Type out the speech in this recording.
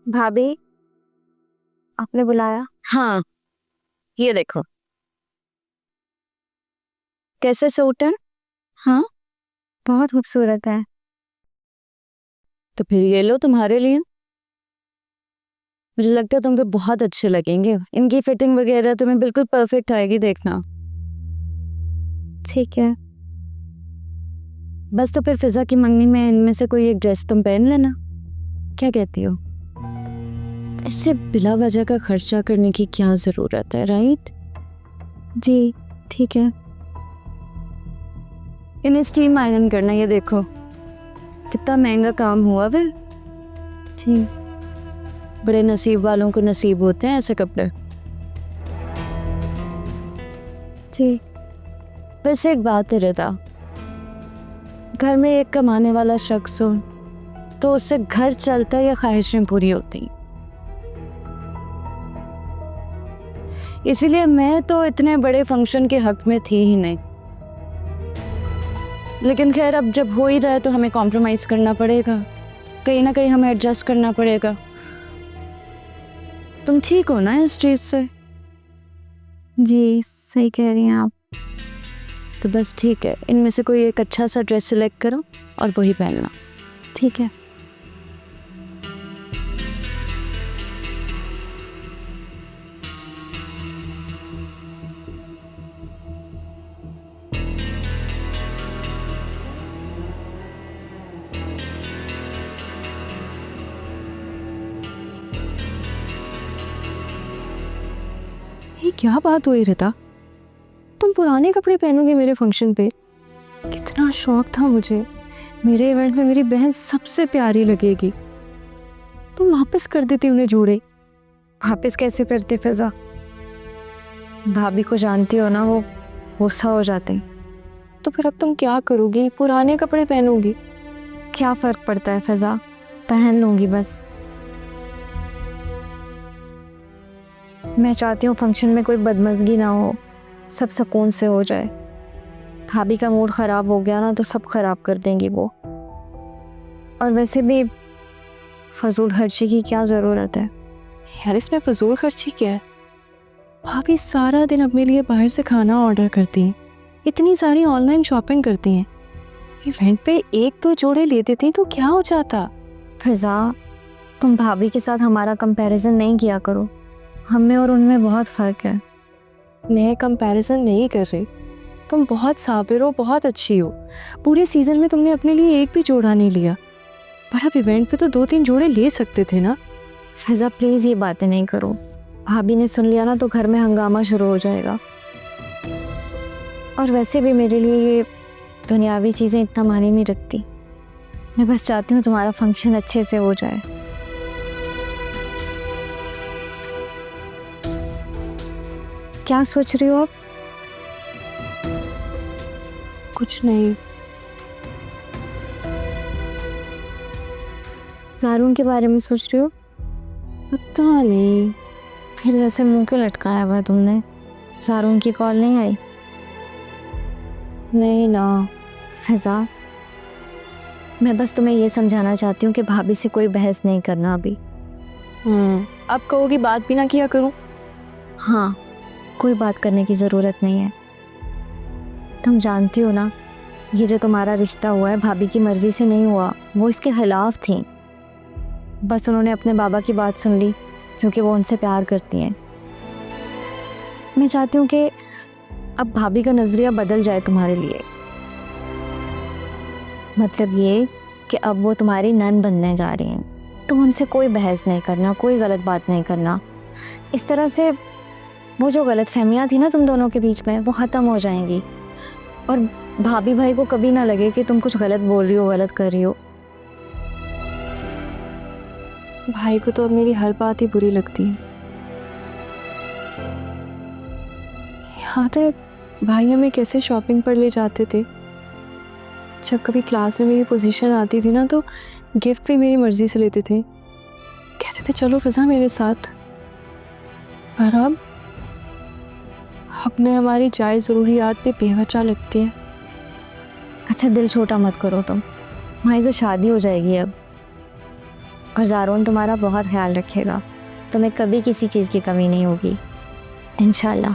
भाभी, आपने बुलाया? हाँ, ये देखो कैसे सूट है। हाँ, बहुत खूबसूरत है। तो फिर ये लो तुम्हारे लिए। मुझे लगता है तुम पे बहुत अच्छे लगेंगे। इनकी फिटिंग वगैरह तुम्हें बिल्कुल परफेक्ट आएगी, देखना। ठीक है। बस तो फिर फिजा की मंगनी में इनमें से कोई एक ड्रेस तुम पहन लेना। क्या कहती हो? ऐसे बिला वजह का खर्चा करने की क्या जरूरत है, राइट? जी ठीक है। इन्हें स्टीम आयरन करना, ये देखो कितना महंगा काम हुआ फिर। जी बड़े नसीब वालों को नसीब होते हैं ऐसे कपड़े। जी। वैसे एक बात है रिता, घर में एक कमाने वाला शख्स हो तो उससे घर चलता या ख्वाहिशें पूरी होती। इसीलिए मैं तो इतने बड़े फंक्शन के हक में थी ही नहीं, लेकिन खैर अब जब हो ही रहा है तो हमें कॉम्प्रोमाइज करना पड़ेगा, कहीं ना कहीं हमें एडजस्ट करना पड़ेगा। तुम ठीक हो ना इस चीज से? जी सही कह रही हैं आप। तो बस ठीक है, इनमें से कोई एक अच्छा सा ड्रेस सिलेक्ट करो और वही पहनना। ठीक है। ये क्या बात हुई रिता? तुम पुराने कपड़े पहनोगे मेरे फंक्शन पे? कितना शौक था मुझे, मेरे इवेंट में मेरी बहन सबसे प्यारी लगेगी। तुम वापस कर देती उन्हें जोड़े। वापस कैसे करते फिजा? भाभी को जानती हो ना, वो गुस्सा हो जाते हैं। तो फिर अब तुम क्या करोगी? पुराने कपड़े पहनोगी? क्या फर्क पड़ता है फिजा, पहन लूंगी बस। मैं चाहती हूँ फंक्शन में कोई बदमज़गी ना हो, सब सुकून से हो जाए। भाभी का मूड ख़राब हो गया ना तो सब ख़राब कर देंगी वो। और वैसे भी फजूल खर्ची की क्या ज़रूरत है? यार इसमें फजूल खर्ची क्या है? भाभी सारा दिन अपने लिए बाहर से खाना ऑर्डर करती हैं, इतनी सारी ऑनलाइन शॉपिंग करती हैं। इवेंट पे एक दो जोड़े ले देती तो क्या हो जाता? फिजा, तुम भाभी के साथ हमारा कंपैरिजन नहीं किया करो, हम में और उनमें बहुत फ़र्क है। मैं कंपैरिजन नहीं कर रही, तुम बहुत साबिर हो, बहुत अच्छी हो। पूरे सीजन में तुमने अपने लिए एक भी जोड़ा नहीं लिया, पर अब इवेंट पे तो 2-3 जोड़े ले सकते थे ना। फिजा प्लीज़ ये बातें नहीं करो, भाभी ने सुन लिया ना तो घर में हंगामा शुरू हो जाएगा। और वैसे भी मेरे लिए ये दुनियावी चीज़ें इतना मायने नहीं रखती। मैं बस चाहती हूँ तुम्हारा फंक्शन अच्छे से हो जाए। क्या सोच रही हो आप? कुछ नहीं। ज़ारून के बारे में सोच रही हो? पता नहीं। फिर जैसे मुंह क्यों लटकाया हुआ है तुमने? ज़ारून की कॉल नहीं आई? नहीं ना। फिजा, मैं बस तुम्हें ये समझाना चाहती हूँ कि भाभी से कोई बहस नहीं करना अभी। अब कहोगी बात भी ना किया करूं? हाँ, कोई बात करने की ज़रूरत नहीं है। तुम जानती हो ना, ये जो तुम्हारा रिश्ता हुआ है भाभी की मर्ज़ी से नहीं हुआ, वो इसके खिलाफ थी। बस उन्होंने अपने बाबा की बात सुन ली क्योंकि वो उनसे प्यार करती हैं। मैं चाहती हूँ कि अब भाभी का नज़रिया बदल जाए तुम्हारे लिए। मतलब ये कि अब वो तुम्हारी नन बनने जा रही हैं। तुम उनसे कोई बहस नहीं करना, कोई गलत बात नहीं करना। इस तरह से वो जो गलत फहमियाँ थी ना तुम दोनों के बीच में, वो ख़त्म हो जाएंगी। और भाभी भाई को कभी ना लगे कि तुम कुछ गलत बोल रही हो, गलत कर रही हो। भाई को तो अब मेरी हर बात ही बुरी लगती है। याद है भाई हमें कैसे शॉपिंग पर ले जाते थे? जब कभी क्लास में मेरी पोजीशन आती थी ना तो गिफ्ट भी मेरी मर्जी से लेते थे, कहते थे चलो फिजा मेरे साथ। पर अब ने हमारी जायज़ ज़रूरियात पे बेवजह लगती है। अच्छा दिल छोटा मत करो तुम, हमारी तो शादी हो जाएगी अब। और ज़ारोन तुम्हारा बहुत ख्याल रखेगा। तुम्हें कभी किसी चीज़ की कमी नहीं होगी इंशाल्लाह।